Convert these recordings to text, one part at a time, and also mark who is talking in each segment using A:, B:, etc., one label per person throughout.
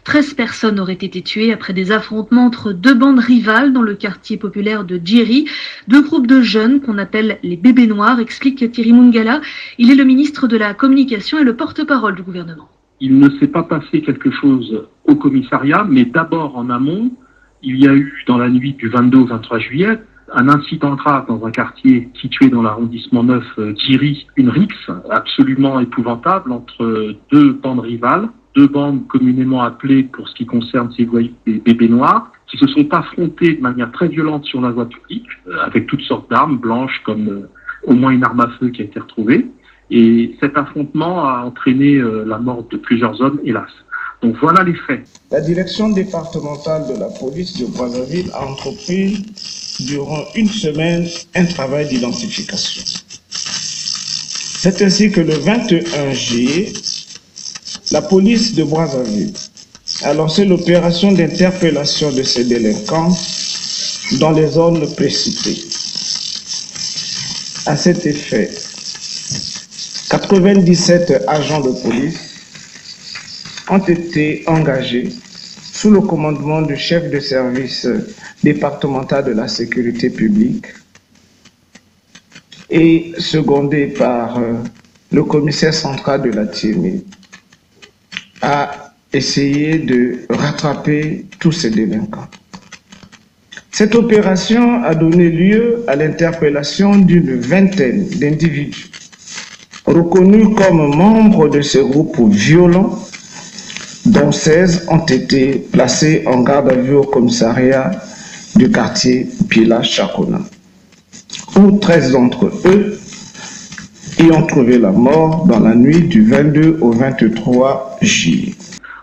A: 13 personnes auraient été tuées après des affrontements entre deux bandes rivales dans le quartier populaire de Djeri. Deux groupes de jeunes qu'on appelle les bébés noirs, explique Thierry Mungala. Il est le ministre de la Communication et le porte-parole du gouvernement.
B: Il ne s'est pas passé quelque chose au commissariat, mais d'abord en amont, il y a eu dans la nuit du 22 au 23 juillet un incident grave dans un quartier situé dans l'arrondissement 9 Djeri, une rixe absolument épouvantable entre deux bandes rivales, deux bandes communément appelées pour ce qui concerne ces voyous des bébés noirs, qui se sont affrontés de manière très violente sur la voie publique, avec toutes sortes d'armes blanches comme au moins une arme à feu qui a été retrouvée. Et cet affrontement a entraîné la mort de plusieurs hommes, hélas. Donc voilà les faits.
C: La direction départementale de la police de Brazzaville a entrepris durant une semaine un travail d'identification. C'est ainsi que le 21 juillet, la police de Brazzaville a lancé l'opération d'interpellation de ces délinquants dans les zones précitées. À cet effet, 97 agents de police ont été engagés sous le commandement du chef de service départemental de la sécurité publique et secondé par le commissaire central de la TIEMI à essayer de rattraper tous ces délinquants. Cette opération a donné lieu à l'interpellation d'une vingtaine d'individus reconnus comme membres de ces groupes violents, dont 16 ont été placés en garde à vue au commissariat du quartier Pila-Chakona, où 13 d'entre eux y ont trouvé la mort dans la nuit du 22 au 23 juillet.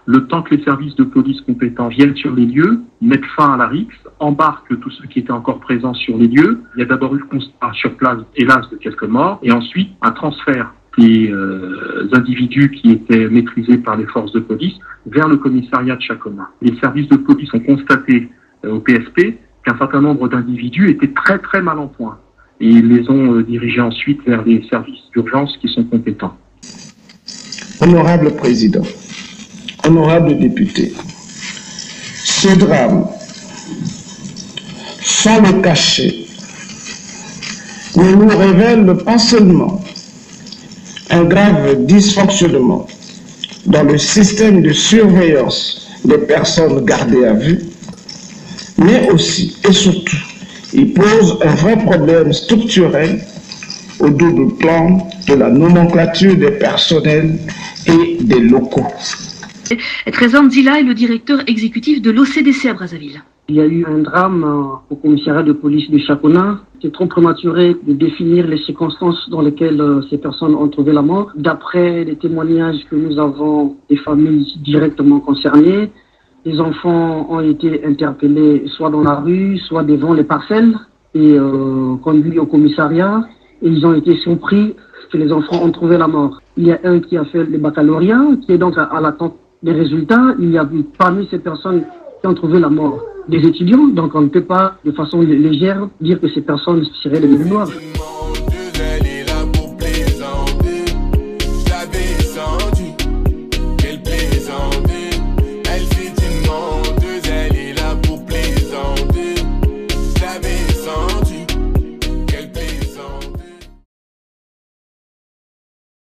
B: Le temps que les services de police compétents viennent sur les lieux, mettent fin à la rixe, embarquent tous ceux qui étaient encore présents sur les lieux. Il y a d'abord eu le constat sur place, hélas, de quelques morts, et ensuite un transfert des individus qui étaient maîtrisés par les forces de police vers le commissariat de Chakona. Les services de police ont constaté au PSP qu'un certain nombre d'individus étaient très mal en point, et ils les ont dirigés ensuite vers les services d'urgence qui sont compétents.
C: Honorable Président, honorable député, ce drame, sans le cacher, ne nous révèle pas seulement un grave dysfonctionnement dans le système de surveillance des personnes gardées à vue, mais aussi et surtout, il pose un vrai problème structurel au double plan de la nomenclature des personnels et des locaux.
A: Trésor Nzila est le directeur exécutif de l'OCDC à Brazzaville.
D: Il y a eu un drame au commissariat de police de Chakona. C'est trop prématuré de définir les circonstances dans lesquelles ces personnes ont trouvé la mort. D'après les témoignages que nous avons des familles directement concernées, les enfants ont été interpellés soit dans la rue, soit devant les parcelles et conduits au commissariat. Et ils ont été surpris que les enfants ont trouvé la mort. Il y a un qui a fait le baccalauréat, qui est donc à l'attente des résultats. Il y a eu parmi ces personnes qui ont trouvé la mort des étudiants, donc on ne peut pas de façon légère dire que ces personnes seraient les bébés noirs.